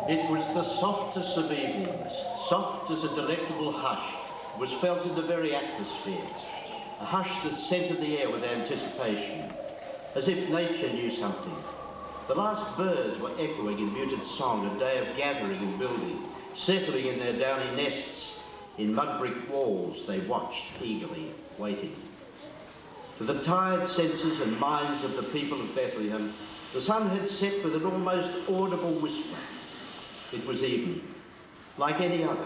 It was the softest of evenings, soft as a delectable hush, was felt in the very atmosphere, a hush that scented the air with anticipation, as if nature knew something. The last birds were echoing in muted song a day of gathering and building, settling in their downy nests in mud brick walls. They watched eagerly, waiting. To the tired senses and minds of the people of Bethlehem, the sun had set with an almost audible whisper. It was evening, like any other.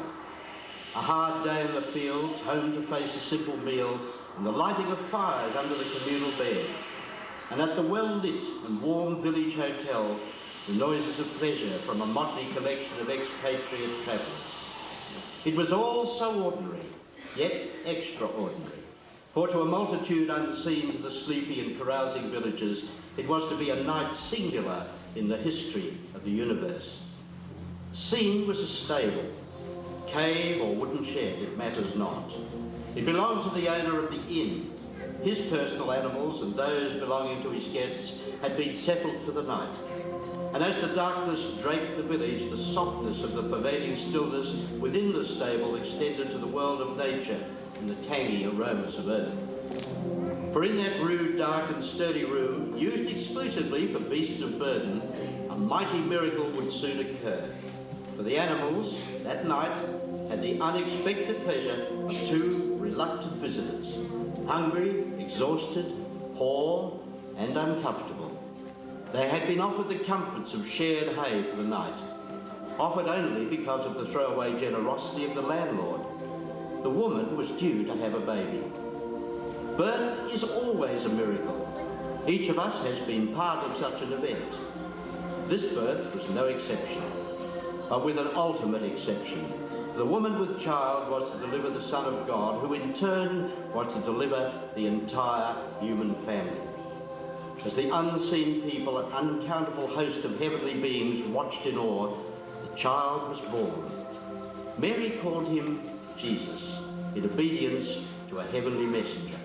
A hard day in the fields, home to face a simple meal, and the lighting of fires under the communal bed. And at the well-lit and warm village hotel, the noises of pleasure from a motley collection of expatriate travellers. It was all so ordinary, yet extraordinary. For to a multitude unseen to the sleepy and carousing villagers, it was to be a night singular in the history of the universe. The scene was a stable, cave or wooden shed, it matters not. It belonged to the owner of the inn. His personal animals and those belonging to his guests had been settled for the night. And as the darkness draped the village, the softness of the pervading stillness within the stable extended to the world of nature and the tangy aromas of earth. For in that rude, dark and sturdy room, used exclusively for beasts of burden, a mighty miracle would soon occur. For the animals, that night, had the unexpected pleasure of two reluctant visitors, hungry, exhausted, poor and uncomfortable. They had been offered the comforts of shared hay for the night, offered only because of the throwaway generosity of the landlord. The woman was due to have a baby. Birth is always a miracle. Each of us has been part of such an event. This birth was no exception, but with an ultimate exception. The woman with child was to deliver the Son of God, who in turn was to deliver the entire human family. As the unseen people, an uncountable host of heavenly beings watched in awe, the child was born. Mary called him Jesus, in obedience to a heavenly messenger.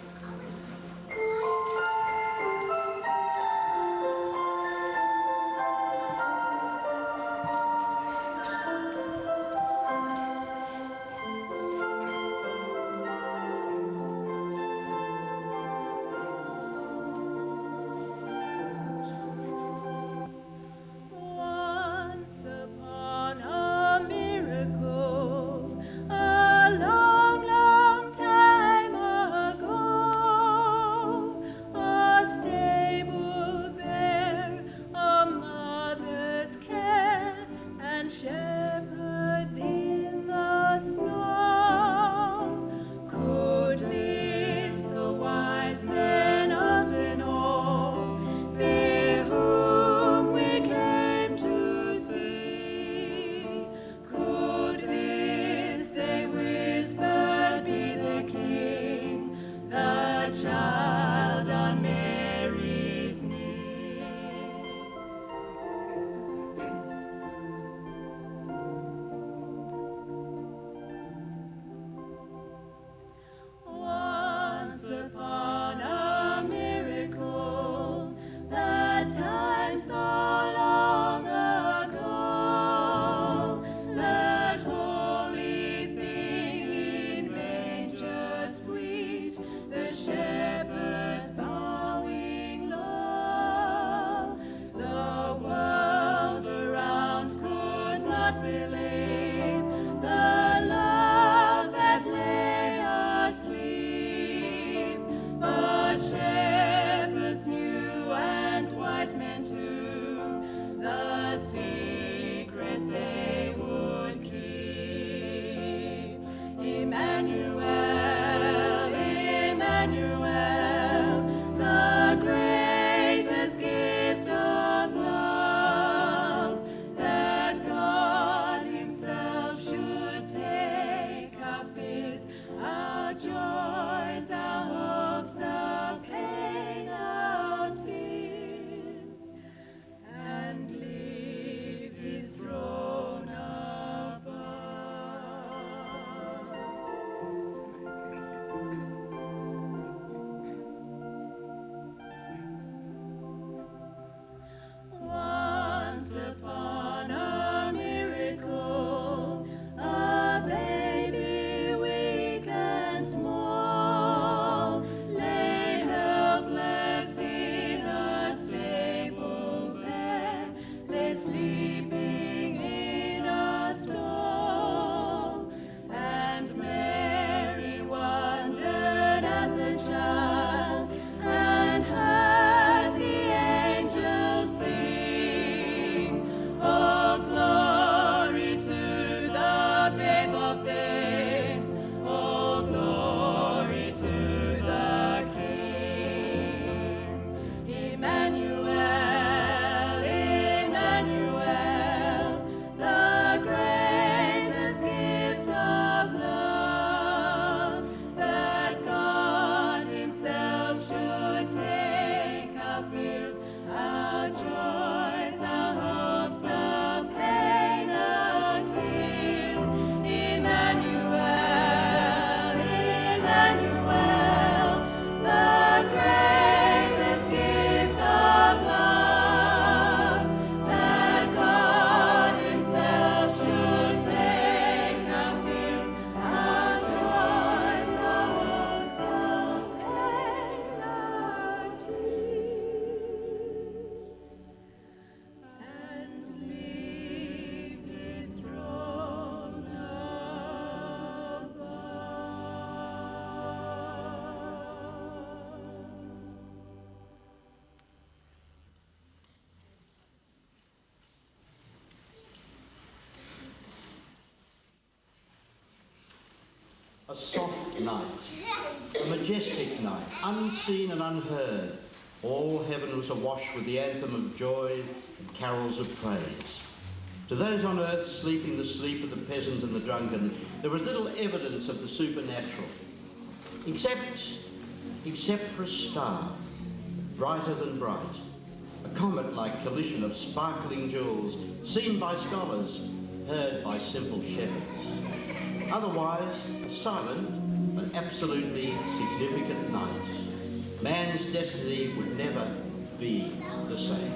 Shepherd A soft night, a majestic night, unseen and unheard. All heaven was awash with the anthem of joy and carols of praise. To those on earth sleeping the sleep of the peasant and the drunken, there was little evidence of the supernatural, except for a star, brighter than bright, a comet-like collision of sparkling jewels, seen by scholars, heard by simple shepherds. Otherwise, a silent but absolutely significant night. Man's destiny would never be the same.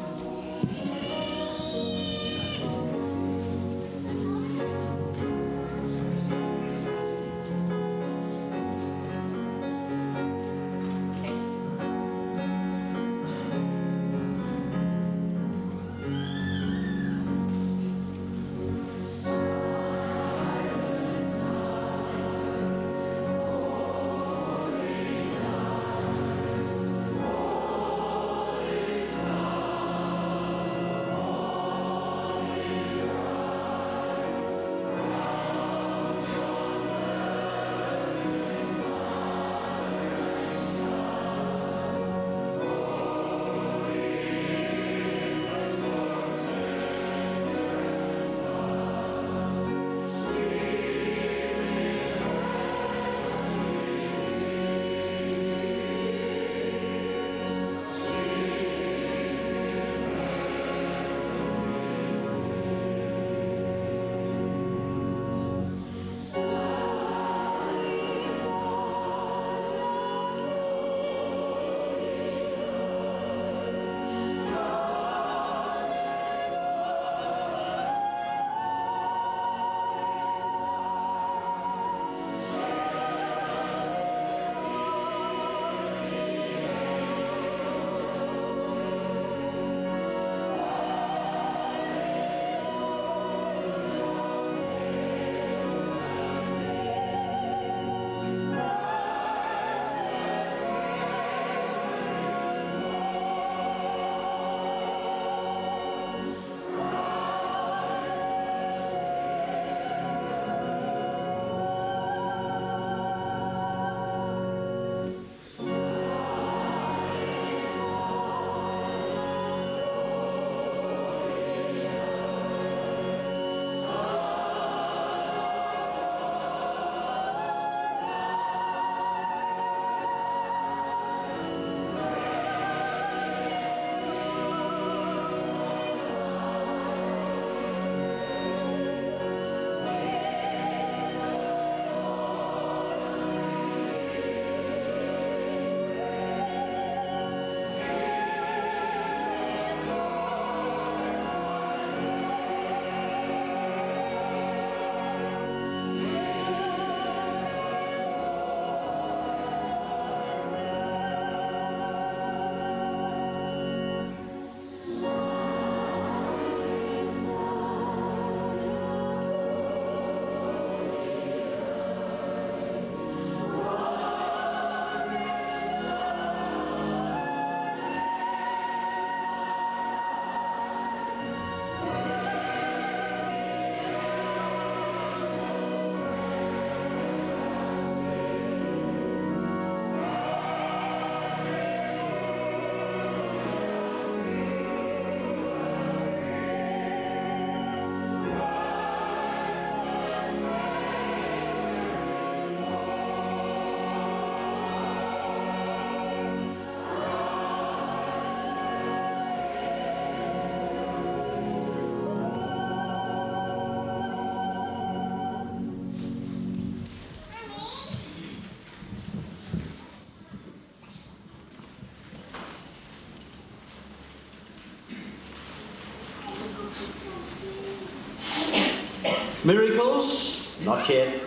Miracles? Not yet.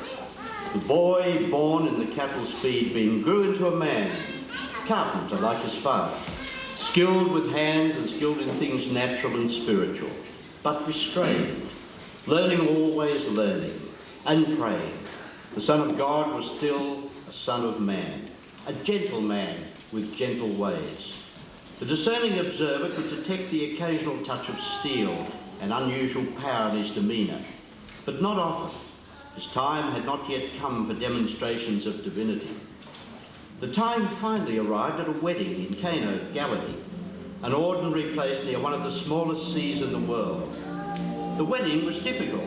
The boy born in the cattle's feed bin grew into a man, carpenter like his father, skilled with hands and skilled in things natural and spiritual, but restrained, learning always learning, and praying. The Son of God was still a son of man, a gentle man with gentle ways. The discerning observer could detect the occasional touch of steel and unusual power in his demeanour, but not often. His time had not yet come for demonstrations of divinity. The time finally arrived at a wedding in Cana of Galilee, an ordinary place near one of the smallest seas in the world. The wedding was typical,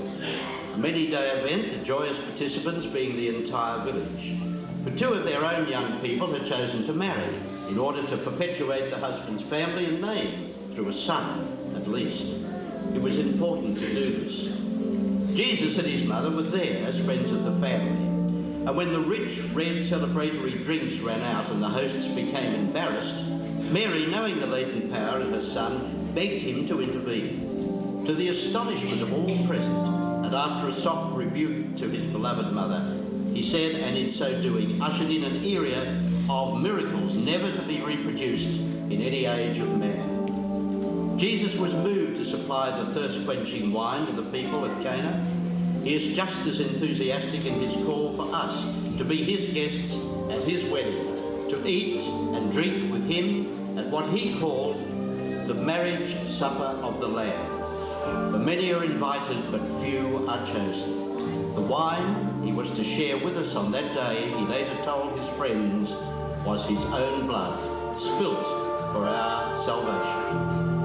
a many-day event, the joyous participants being the entire village. But two of their own young people had chosen to marry in order to perpetuate the husband's family and name through a son, at least. It was important to do this. Jesus and his mother were there as friends of the family, and when the rich red celebratory drinks ran out and the hosts became embarrassed, Mary, knowing the latent power in her son, begged him to intervene. To the astonishment of all present, and after a soft rebuke to his beloved mother, he said, and in so doing ushered in an era of miracles never to be reproduced in any age of man. Jesus was moved to supply the thirst-quenching wine to the people at Cana. He is just as enthusiastic in his call for us to be his guests at his wedding, to eat and drink with him at what he called the marriage supper of the Lamb. For many are invited, but few are chosen. The wine he was to share with us on that day, he later told his friends, was his own blood, spilt for our salvation.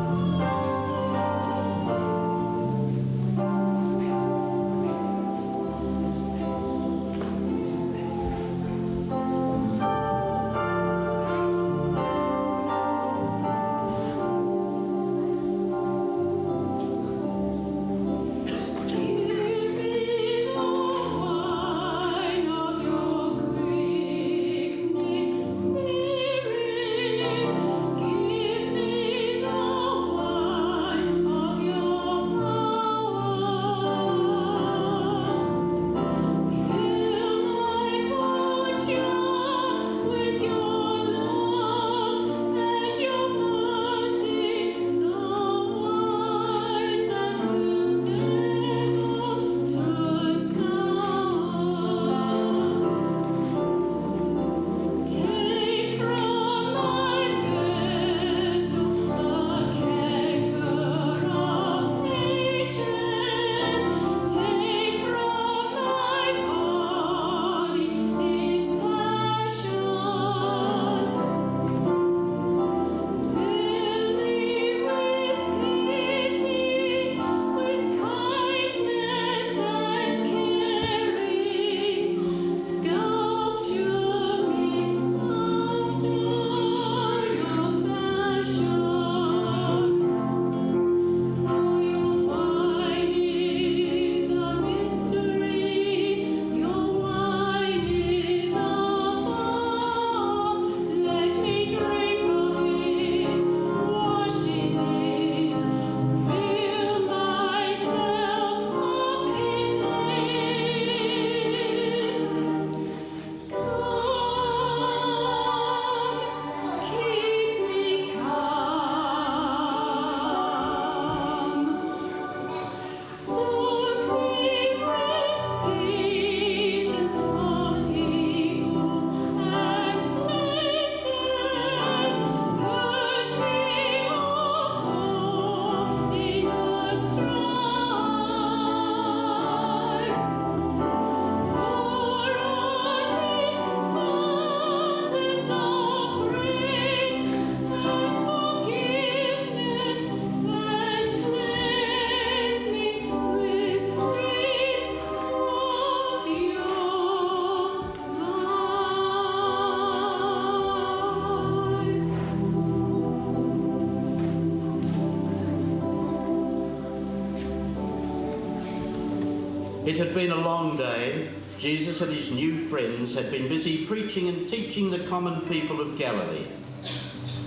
It had been a long day. Jesus and his new friends had been busy preaching and teaching the common people of Galilee.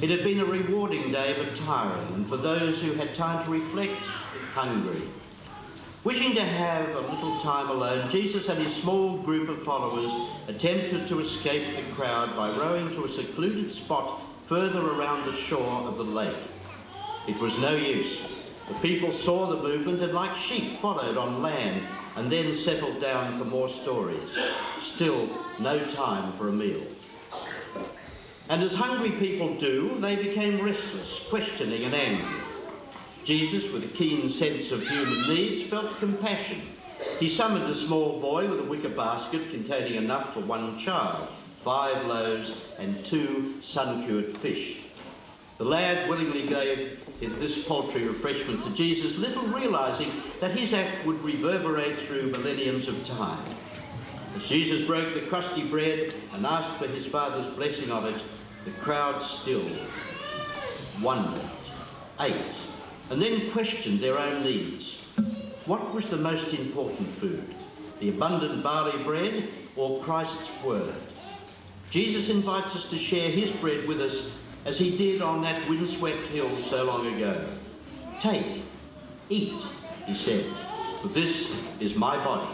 It had been a rewarding day but tiring, and for those who had time to reflect, hungry. Wishing to have a little time alone, Jesus and his small group of followers attempted to escape the crowd by rowing to a secluded spot further around the shore of the lake. It was no use. The people saw the movement and, like sheep, followed on land and then settled down for more stories. Still, no time for a meal. And as hungry people do, they became restless, questioning and angry. Jesus, with a keen sense of human needs, felt compassion He summoned a small boy with a wicker basket containing enough for one child, 5 loaves and 2 sun-cured fish. The lad willingly gave this paltry refreshment to Jesus, little realising that his act would reverberate through millenniums of time. As Jesus broke the crusty bread and asked for his Father's blessing of it, the crowd stilled, wondered, ate, and then questioned their own needs. What was the most important food? The abundant barley bread or Christ's word? Jesus invites us to share his bread with us as he did on that windswept hill so long ago. Take, eat, he said, for this is my body.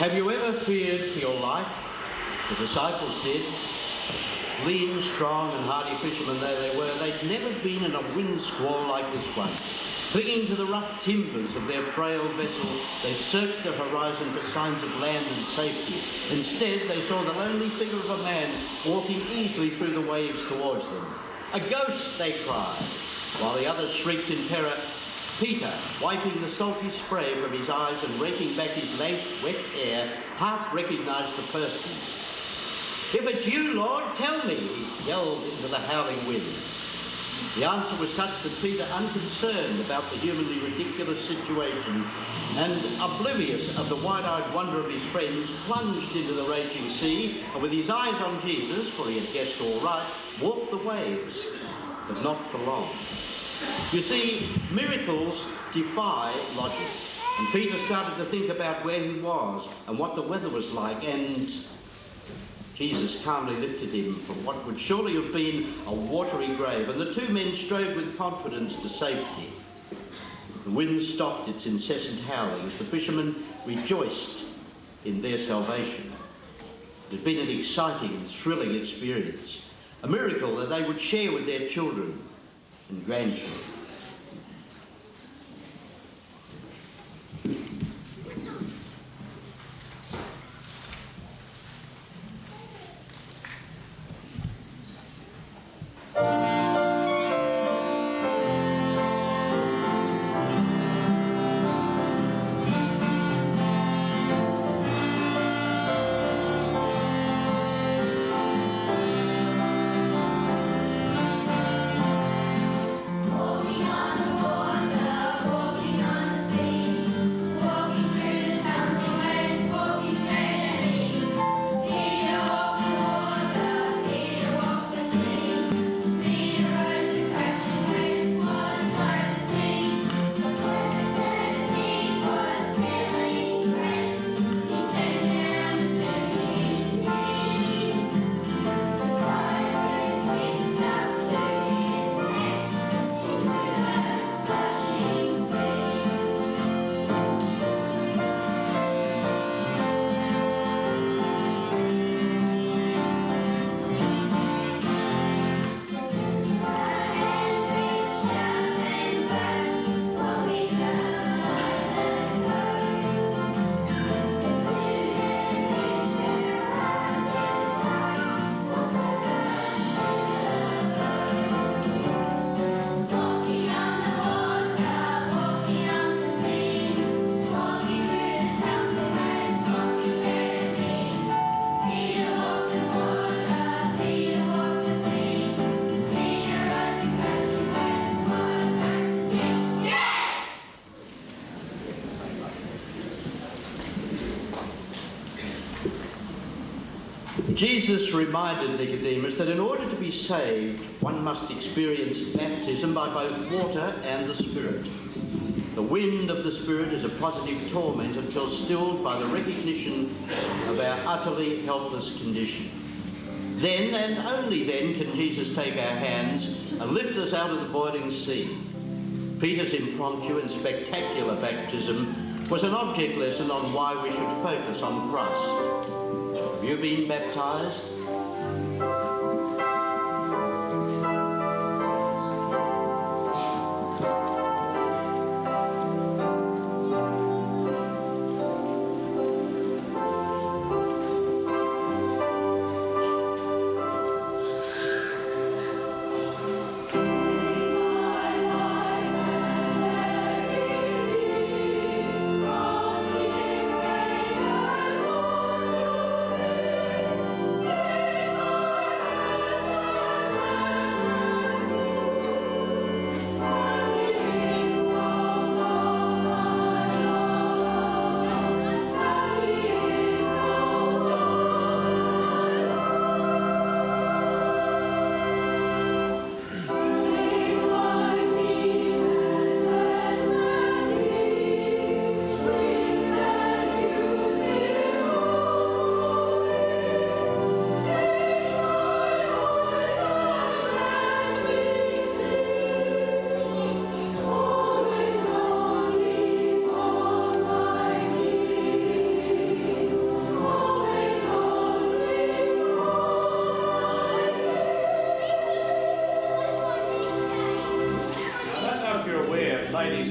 Have you ever feared for your life? The disciples did. Lean, strong and hardy fishermen though they were, they'd never been in a wind squall like this one. Clinging to the rough timbers of their frail vessel, they searched the horizon for signs of land and safety. Instead, they saw the lonely figure of a man walking easily through the waves towards them. "A ghost!" they cried, while the others shrieked in terror. Peter, wiping the salty spray from his eyes and raking back his lank, wet hair, half recognised the person. "If it's you, Lord, tell me," he yelled into the howling wind. The answer was such that Peter, unconcerned about the humanly ridiculous situation and oblivious of the wide-eyed wonder of his friends, plunged into the raging sea and, with his eyes on Jesus, for he had guessed all right, walked the waves, but not for long. You see, miracles defy logic, and Peter started to think about where he was and what the weather was like, and Jesus calmly lifted him from what would surely have been a watery grave, and the two men strode with confidence to safety. The wind stopped its incessant howling as the fishermen rejoiced in their salvation. It had been an exciting and thrilling experience, a miracle that they would share with their children and grandchildren. Jesus reminded Nicodemus that in order to be saved, one must experience baptism by both water and the Spirit. The wind of the Spirit is a positive torment until stilled by the recognition of our utterly helpless condition. Then, and only then, can Jesus take our hands and lift us out of the boiling sea. Peter's impromptu and spectacular baptism was an object lesson on why we should focus on Christ. Have you been baptised? Yeah.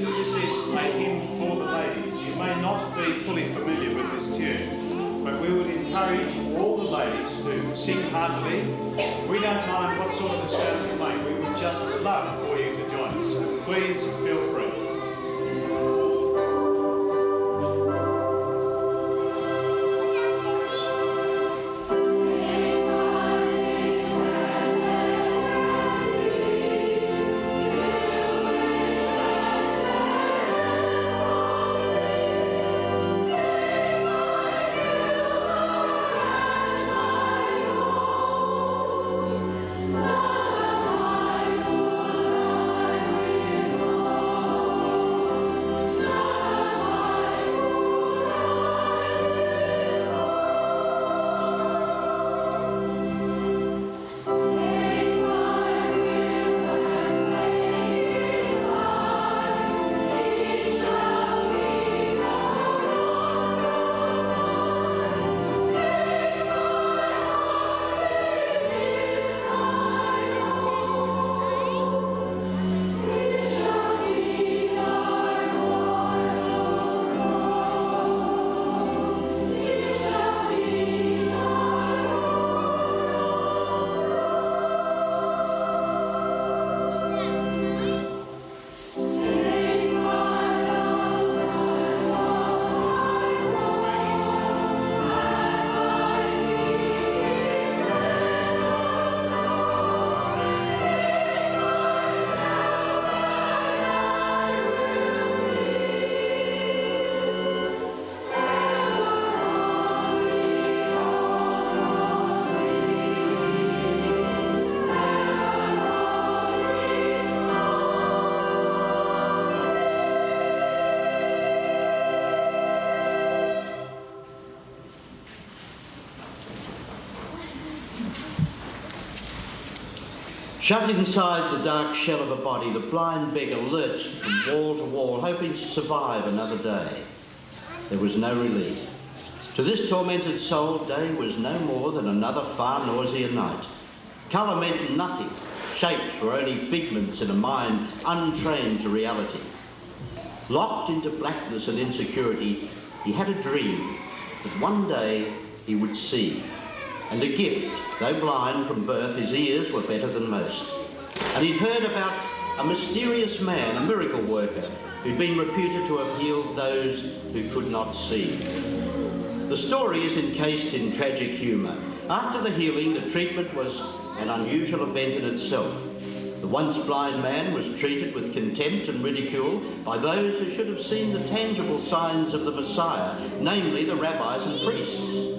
this is a hymn for the ladies. You may not be fully familiar with this tune, but we would encourage all the ladies to sing heartily. We don't mind what sort of a sound you make. We would just love for you to join us. So please feel free. Shut inside the dark shell of a body, the blind beggar lurched from wall to wall, hoping to survive another day. There was no relief. To this tormented soul, day was no more than another far noisier night. Colour meant nothing. Shapes were only figments in a mind untrained to reality. Locked into blackness and insecurity, he had a dream that one day he would see. And a gift, though blind from birth, his ears were better than most. And he'd heard about a mysterious man, a miracle worker, who'd been reputed to have healed those who could not see. The story is encased in tragic humour. After the healing, the treatment was an unusual event in itself. The once blind man was treated with contempt and ridicule by those who should have seen the tangible signs of the Messiah, namely the rabbis and priests.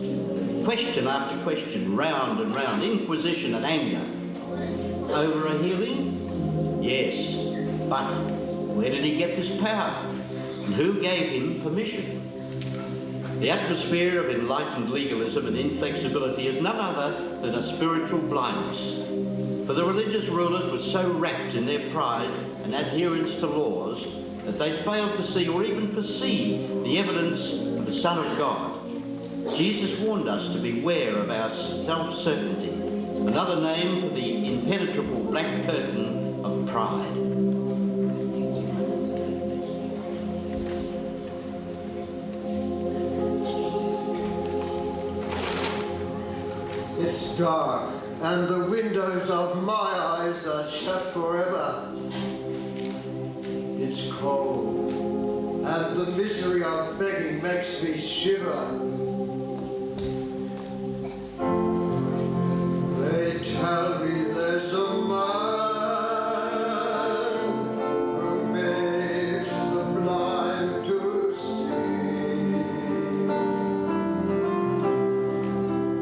Question after question, round and round, inquisition and anger. Over a healing? Yes, but where did he get this power? And who gave him permission? The atmosphere of enlightened legalism and inflexibility is none other than a spiritual blindness. For the religious rulers were so wrapped in their pride and adherence to laws that they'd failed to see or even perceive the evidence of the Son of God. Jesus warned us to beware of our self-certainty, another name for the impenetrable black curtain of pride. It's dark, and the windows of my eyes are shut forever. It's cold, and the misery of begging makes me shiver. They tell me there's a man who makes the blind to see.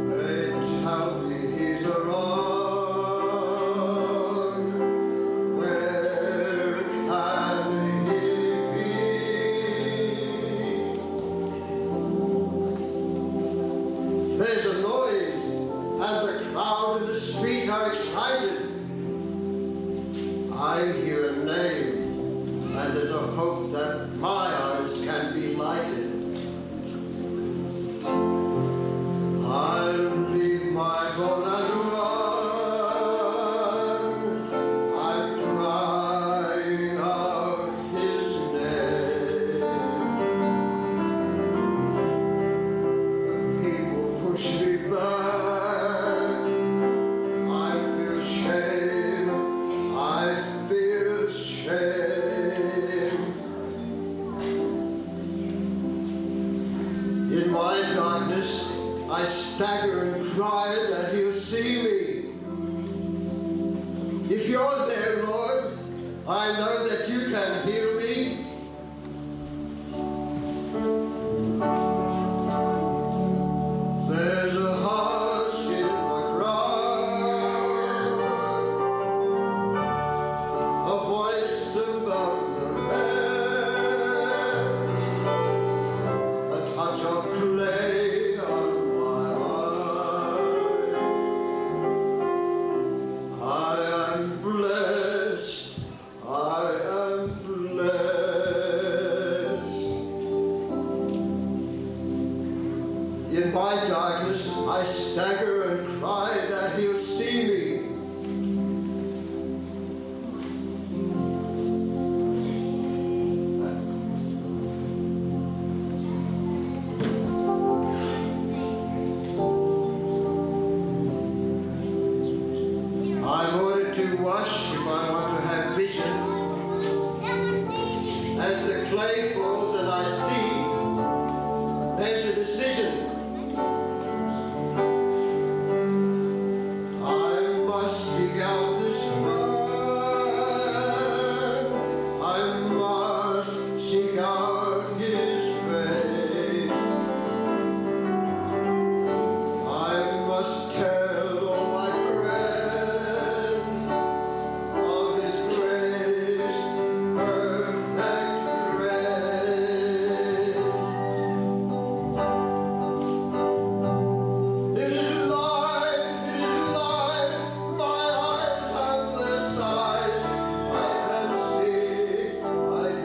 They tell me he's around. Where can he be? There's a noise, and the crowd in the street are excited. I hear a name, and there's a hope that my eyes can be lighted. I'll leave my boat and run. I'm crying out his name. stagger and cry that he'll see me. If you're there, Lord, I know that you can heal me. There's a hush in the crowd, a voice above the rest, a touch of clay on my eye. I am blessed, I am blessed. In my darkness, I stagger and cry that he'll see me. I'm ordered to wash if I want to have vision. As the clay falls and I see, there's a decision. I must seek out this man. I must seek out his face. I must tell all my friends of his grace, perfect grace. It is life, my eyes have their sight. I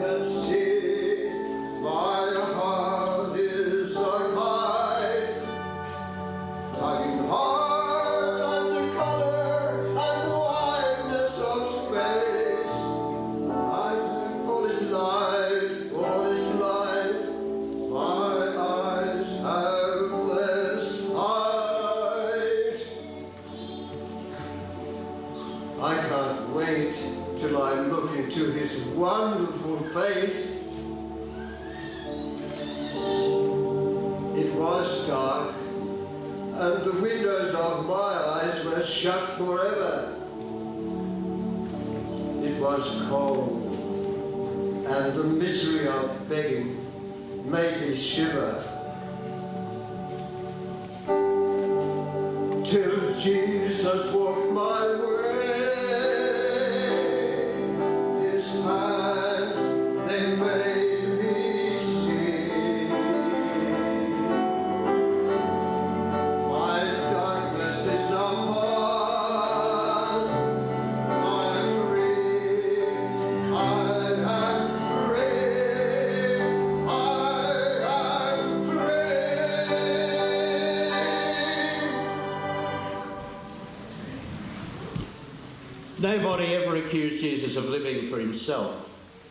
can see, my heart is a kite. Tugging hard at the color and wideness of space. All is light, my eyes have their sight. I can't wait till I look into his wonderful face. It was dark, and the windows of my eyes were shut forever. It was cold, and the misery of begging made me shiver. Till Jesus walked my way, his hands, they made me see. My darkness is now past. I'm free. I am free. I am free. Nobody ever accused Jesus of living for himself.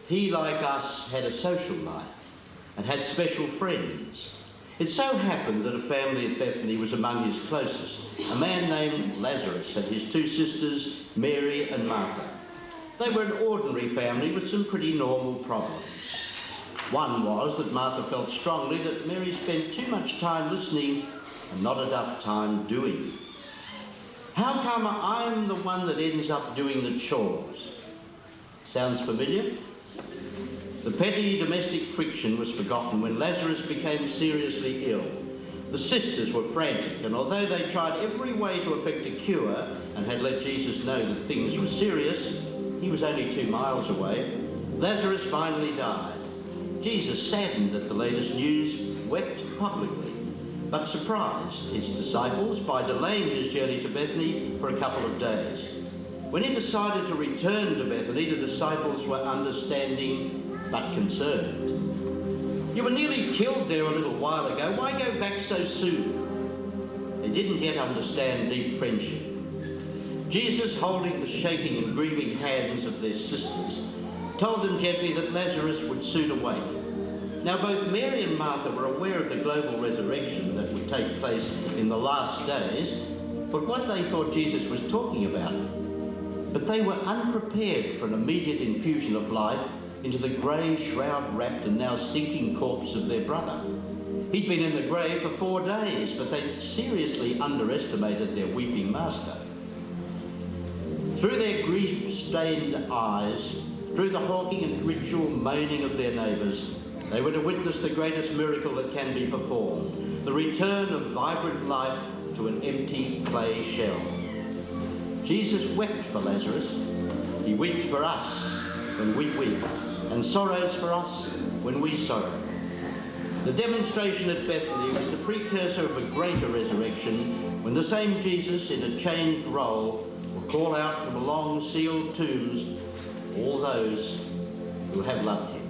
He, like us, had a social life and had special friends. It so happened that a family at Bethany was among his closest, a man named Lazarus and his two sisters, Mary and Martha. They were an ordinary family with some pretty normal problems. One was that Martha felt strongly that Mary spent too much time listening and not enough time doing. How come I'm the one that ends up doing the chores? Sounds familiar? The petty domestic friction was forgotten when Lazarus became seriously ill. The sisters were frantic, and although they tried every way to effect a cure and had let Jesus know that things were serious, he was only 2 miles away, Lazarus finally died. Jesus, saddened at the latest news, wept publicly, but surprised his disciples by delaying his journey to Bethany for a couple of days. When he decided to return to Bethany, the disciples were understanding but concerned. You were nearly killed there a little while ago. Why go back so soon? They didn't yet understand deep friendship. Jesus, holding the shaking and grieving hands of their sisters, told them gently that Lazarus would soon awake. Now, both Mary and Martha were aware of the global resurrection that would take place in the last days, but what they thought Jesus was talking about. But they were unprepared for an immediate infusion of life into the grey, shroud-wrapped and now stinking corpse of their brother. He'd been in the grave for 4 days, but they'd seriously underestimated their weeping master. Through their grief-stained eyes, through the hawking and ritual moaning of their neighbours, they were to witness the greatest miracle that can be performed, the return of vibrant life to an empty clay shell. Jesus wept for Lazarus. He weeps for us when we weep, and sorrows for us when we sorrow. The demonstration at Bethany was the precursor of a greater resurrection, when the same Jesus, in a changed role, will call out from long sealed tombs all those who have loved him.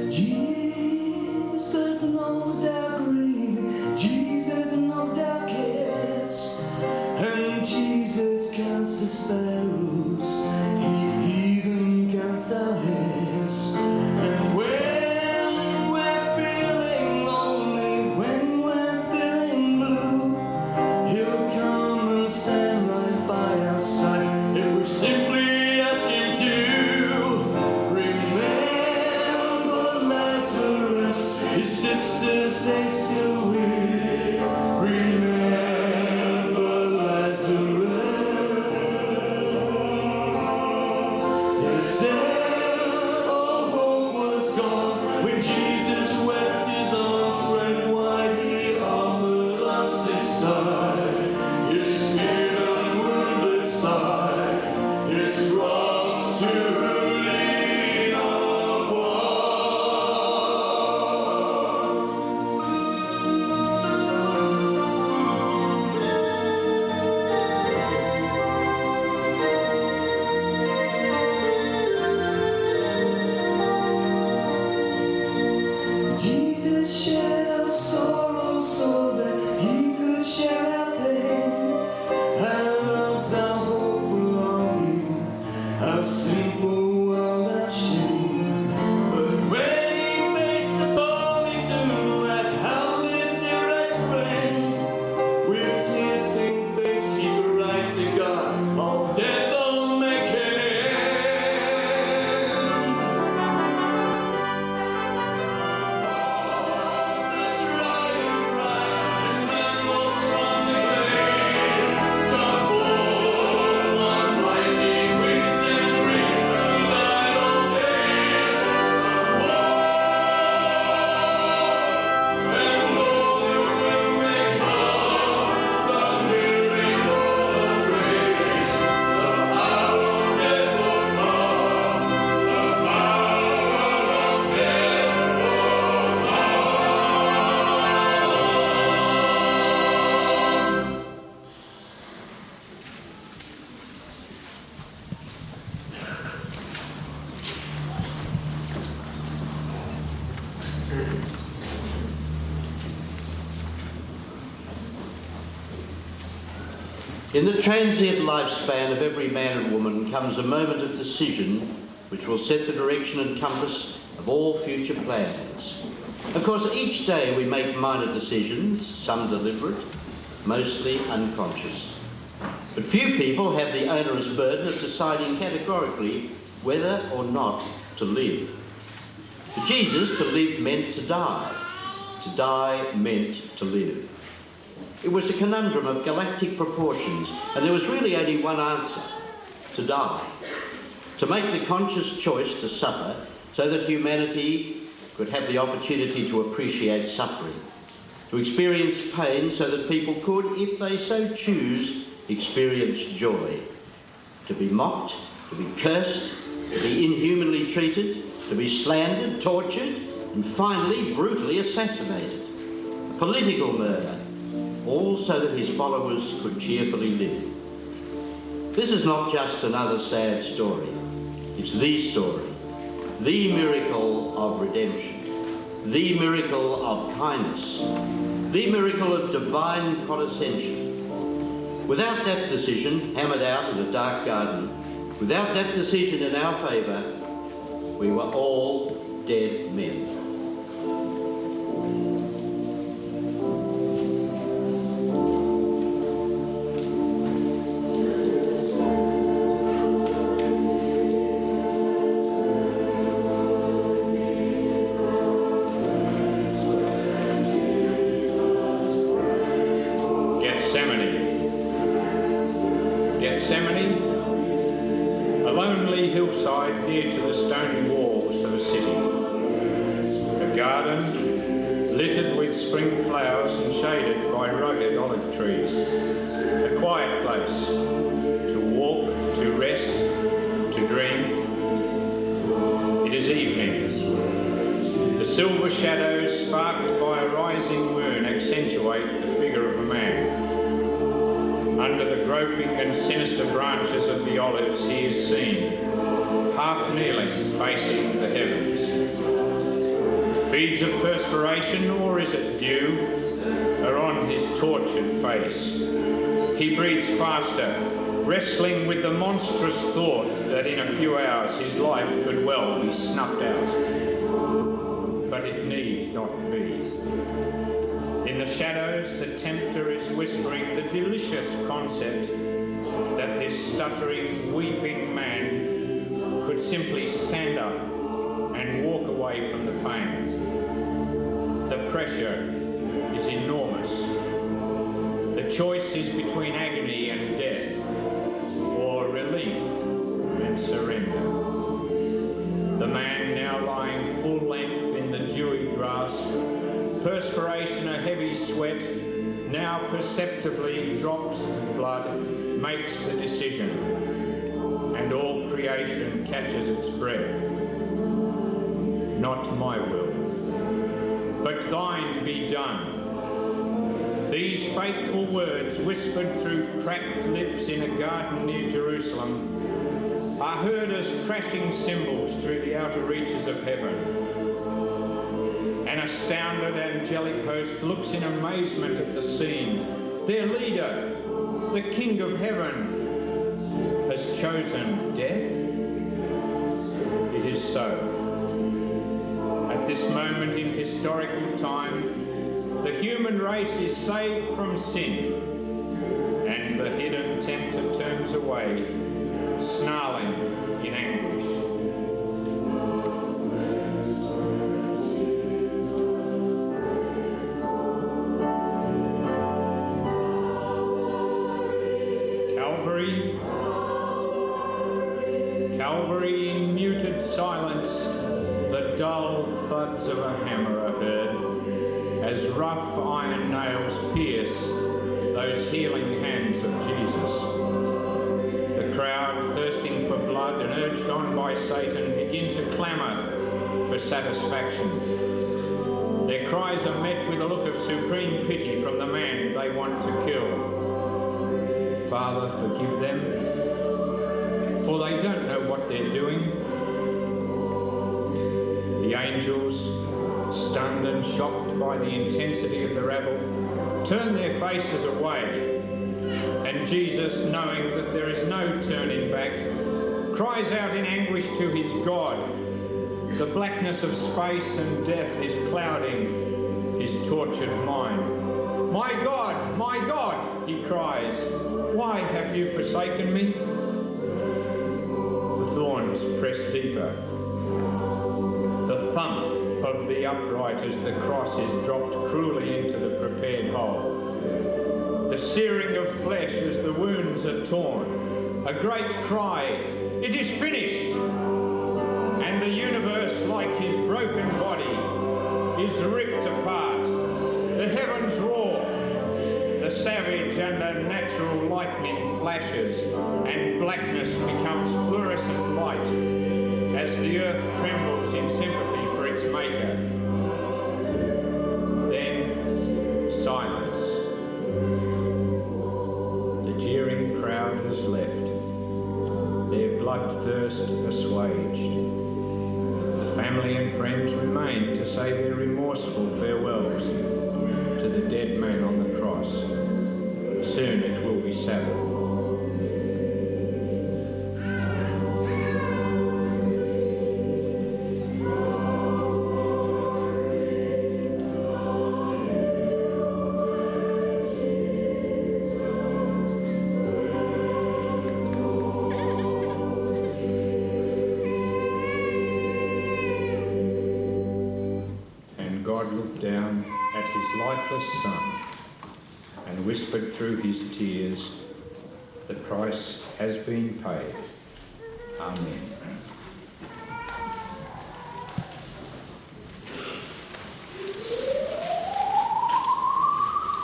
Jesus knows our grief, Jesus knows our cares, and Jesus counts the sparrows, he even counts our hairs. And when we're feeling lonely, when we're feeling blue, he'll come and stand right by our side if we simply ask him to. His sisters, they still weep. Remember Lazarus. They said all hope was gone when Jesus wept, his arms spread wide. He offered us his side, his spear and wounded side, his cross to lean upon. Jesus shared our sorrow so that he could share our pain. Our love's our hope for longing, our sinful world, our shame. But when he faced the stormy tomb, that helpless, dearest friend, with tear-stained face he cried to God, all death will make an end. In the transient lifespan of every man and woman comes a moment of decision which will set the direction and compass of all future plans. Of course, each day we make minor decisions, some deliberate, mostly unconscious. But few people have the onerous burden of deciding categorically whether or not to live. For Jesus, to live meant to die. To die meant to live. It was a conundrum of galactic proportions, and there was really only one answer: to die. To make the conscious choice to suffer so that humanity could have the opportunity to appreciate suffering. To experience pain so that people could, if they so choose, experience joy. To be mocked, to be cursed, to be inhumanly treated, to be slandered, tortured, and finally brutally assassinated. A political murder, all so that his followers could cheerfully live. This is not just another sad story. It's the story, the miracle of redemption, the miracle of kindness, the miracle of divine condescension. Without that decision, hammered out in a dark garden, without that decision in our favour, we were all dead men. Gethsemane, a lonely hillside near to the stony walls of a city. A garden littered with spring flowers and shaded by rugged olive trees. A quiet place to walk, to rest, to dream. It is evening. The silver shadows sparked by a rising moon accentuate the figure of a man. Under the groping and sinister branches of the olives he is seen, half kneeling, facing the heavens. Beads of perspiration, or is it dew, are on his tortured face. He breathes faster, wrestling with the monstrous thought that in a few hours his life could well be snuffed out. But it need not be. In the shadows, the tempter is whispering the delicious concept that this stuttering, weeping man could simply stand up and walk away from the pain. The pressure is enormous. The choice is between agony and death, or relief and surrender. The man now lying full length in the dewy grass, perspiration a heavy sweat, now perceptibly drops of blood, makes the decision, and all creation catches its breath. Not my will, but thine be done. These fateful words, whispered through cracked lips in a garden near Jerusalem, are heard as crashing cymbals through the outer reaches of heaven. An astounded angelic host looks in amazement at the scene. Their leader, the King of Heaven, has chosen death. It is so. At this moment in historical time, the human race is saved from sin, and the hidden tempter turns away, snarling in anguish. Calvary, in muted silence, the dull thuds of a hammer are heard as rough iron nails pierce those healing hands of Jesus. The crowd, thirsting for blood and urged on by Satan, begin to clamour for satisfaction. Their cries are met with a look of supreme pity from the man they want to kill. Father, forgive them, for they don't know what they're doing. The angels, stunned and shocked by the intensity of the rabble, turn their faces away, and Jesus, knowing that there is no turning back, cries out in anguish to his God. The blackness of space and death is clouding his tortured mind. My God, he cries, why have you forsaken me? The thorns press deeper. The thump of the upright as the cross is dropped cruelly into the prepared hole. The searing of flesh as the wounds are torn. A great cry, it is finished! And the universe, like his broken body, is ripped apart. The heavens roar. The savage and unnatural lightning flashes, and blackness becomes fluorescent light as the earth trembles in sympathy for its maker. Then silence. The jeering crowd has left, their bloodthirst assuaged. The family and friends remain to say their remorseful farewells to the dead man on the cross. Soon it will be Sabbath. down at his lifeless son and whispered through his tears, "The price has been paid." Amen.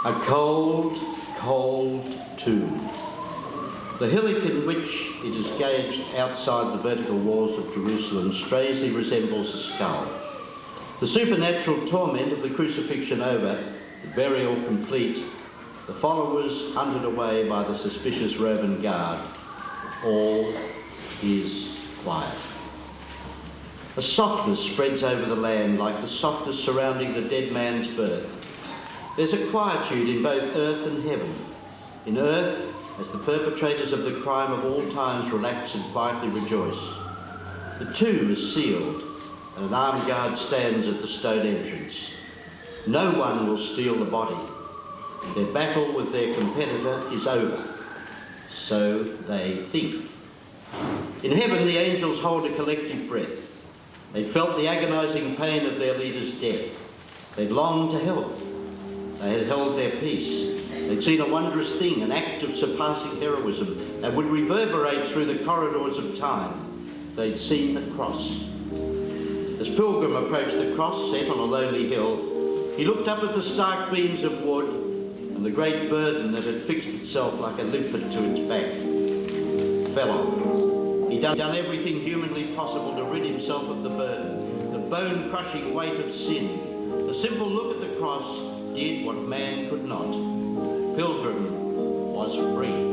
A cold, cold tomb. The hillock in which it is gauged outside the vertical walls of Jerusalem strangely resembles a skull. The supernatural torment of the crucifixion over, the burial complete, the followers hunted away by the suspicious Roman guard, all is quiet. A softness spreads over the land like the softness surrounding the dead man's birth. There's a quietude in both earth and heaven. In earth, as the perpetrators of the crime of all times relax and quietly rejoice. The tomb is sealed, and an armed guard stands at the stone entrance. No one will steal the body. Their battle with their competitor is over. So they think. In heaven, the angels hold a collective breath. They'd felt the agonising pain of their leader's death. They'd longed to help. They had held their peace. They'd seen a wondrous thing, an act of surpassing heroism that would reverberate through the corridors of time. They'd seen the cross. As Pilgrim approached the cross set on a lonely hill, he looked up at the stark beams of wood and the great burden that had fixed itself like a limpet to its back fell off. He'd done everything humanly possible to rid himself of the burden, the bone-crushing weight of sin. The simple look at the cross did what man could not. Pilgrim was free.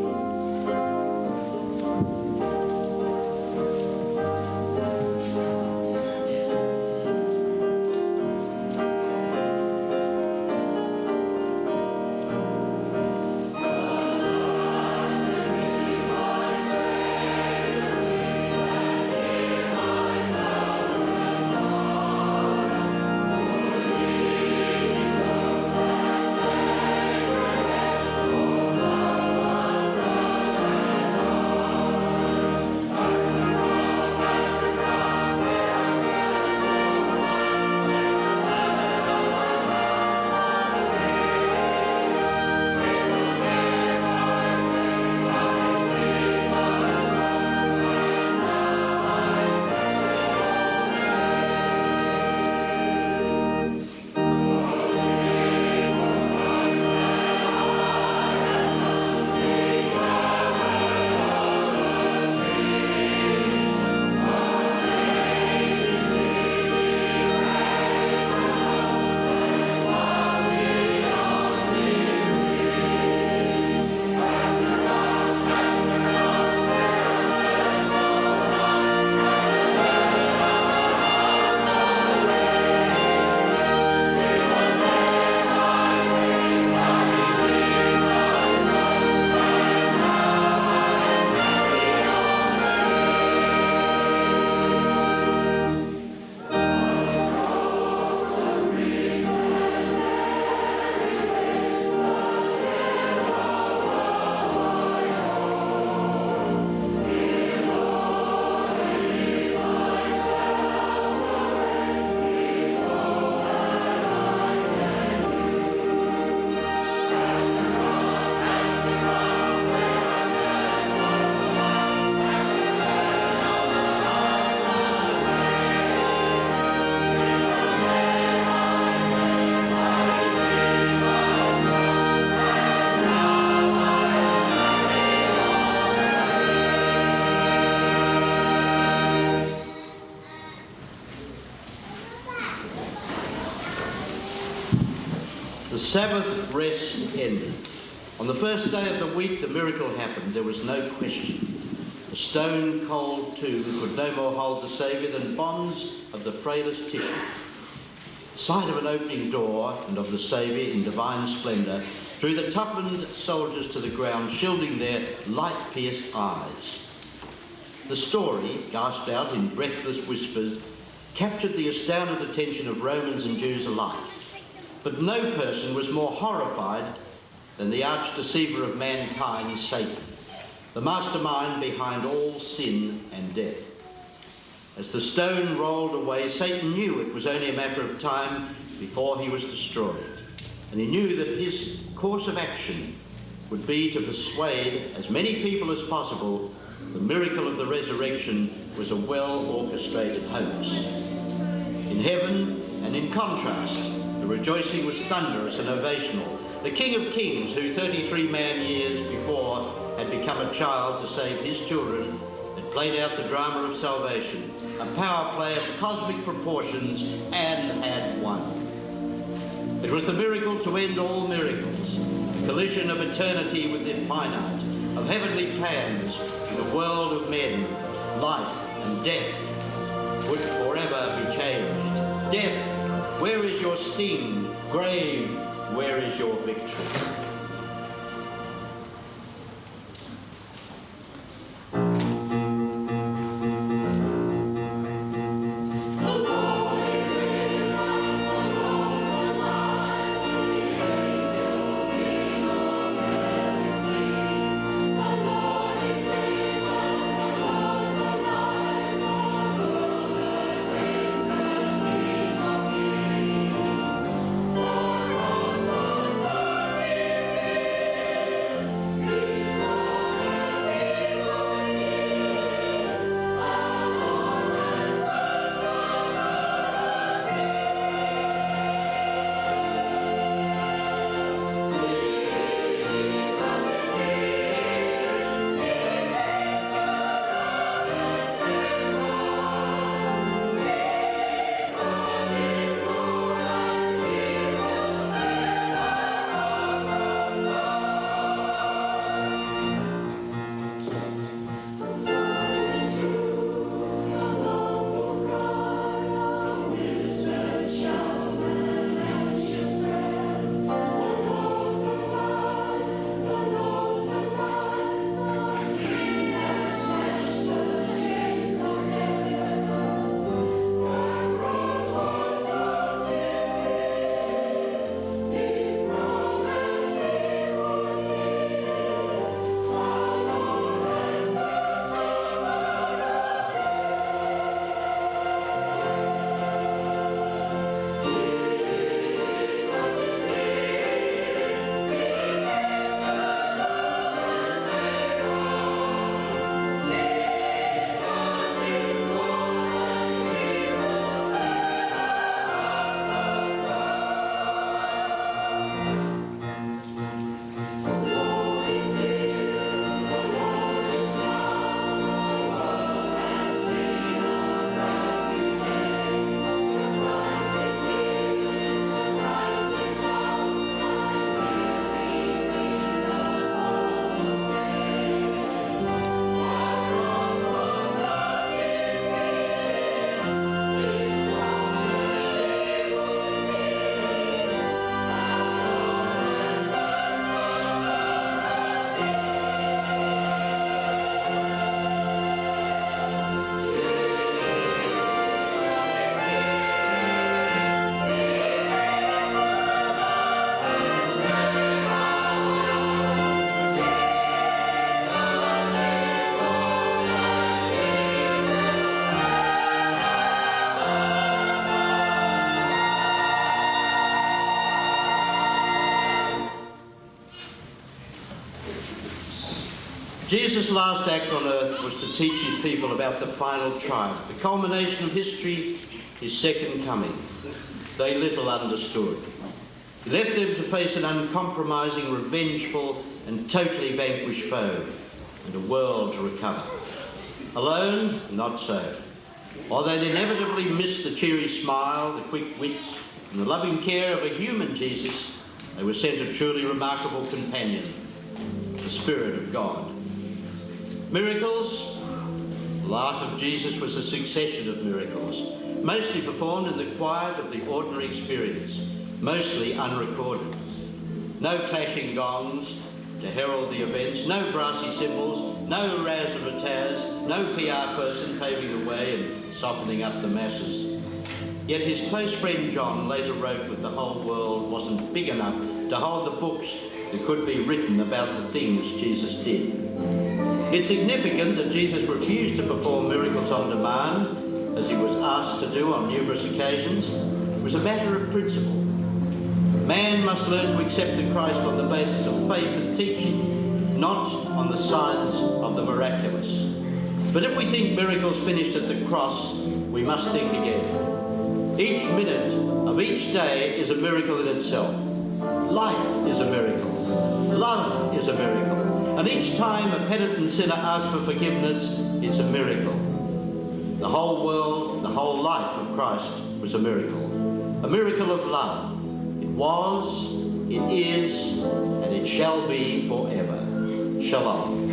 The Sabbath rest ended. On the first day of the week, the miracle happened. There was no question. The stone-cold tomb could no more hold the Saviour than bonds of the frailest tissue. The sight of an opening door and of the Saviour in divine splendour drew the toughened soldiers to the ground, shielding their light-pierced eyes. The story, gasped out in breathless whispers, captured the astounded attention of Romans and Jews alike. But no person was more horrified than the arch-deceiver of mankind, Satan, the mastermind behind all sin and death. As the stone rolled away, Satan knew it was only a matter of time before he was destroyed. And he knew that his course of action would be to persuade as many people as possible the miracle of the resurrection was a well-orchestrated hoax. In heaven, and in contrast, the rejoicing was thunderous and ovational. The King of Kings, who 33 man-years before had become a child to save his children, had played out the drama of salvation, a power play of cosmic proportions, and had won. It was the miracle to end all miracles, the collision of eternity with the finite, of heavenly plans with the world of men. Life and death would forever be changed. Death, where is your sting? Grave, where is your victory? Jesus' last act on earth was to teach his people about the final triumph, the culmination of history, his second coming. They little understood. He left them to face an uncompromising, revengeful and totally vanquished foe, and a world to recover. Alone? Not so. While they'd inevitably miss the cheery smile, the quick wit, and the loving care of a human Jesus, they were sent a truly remarkable companion, the Spirit of God. Miracles? The life of Jesus was a succession of miracles, mostly performed in the quiet of the ordinary experience, mostly unrecorded. No clashing gongs to herald the events, no brassy cymbals, no razzmatazz, no PR person paving the way and softening up the masses. Yet his close friend John later wrote that the whole world wasn't big enough to hold the books that could be written about the things Jesus did. It's significant that Jesus refused to perform miracles on demand, as he was asked to do on numerous occasions. was a matter of principle. Man must learn to accept the Christ on the basis of faith and teaching, not on the signs of the miraculous. But if we think miracles finished at the cross, we must think again. Each minute of each day is a miracle in itself. Life is a miracle. Love is a miracle. And each time a penitent sinner asks for forgiveness, it's a miracle. The whole world, the whole life of Christ was a miracle of love. It was, it is, and it shall be forever. Shalom.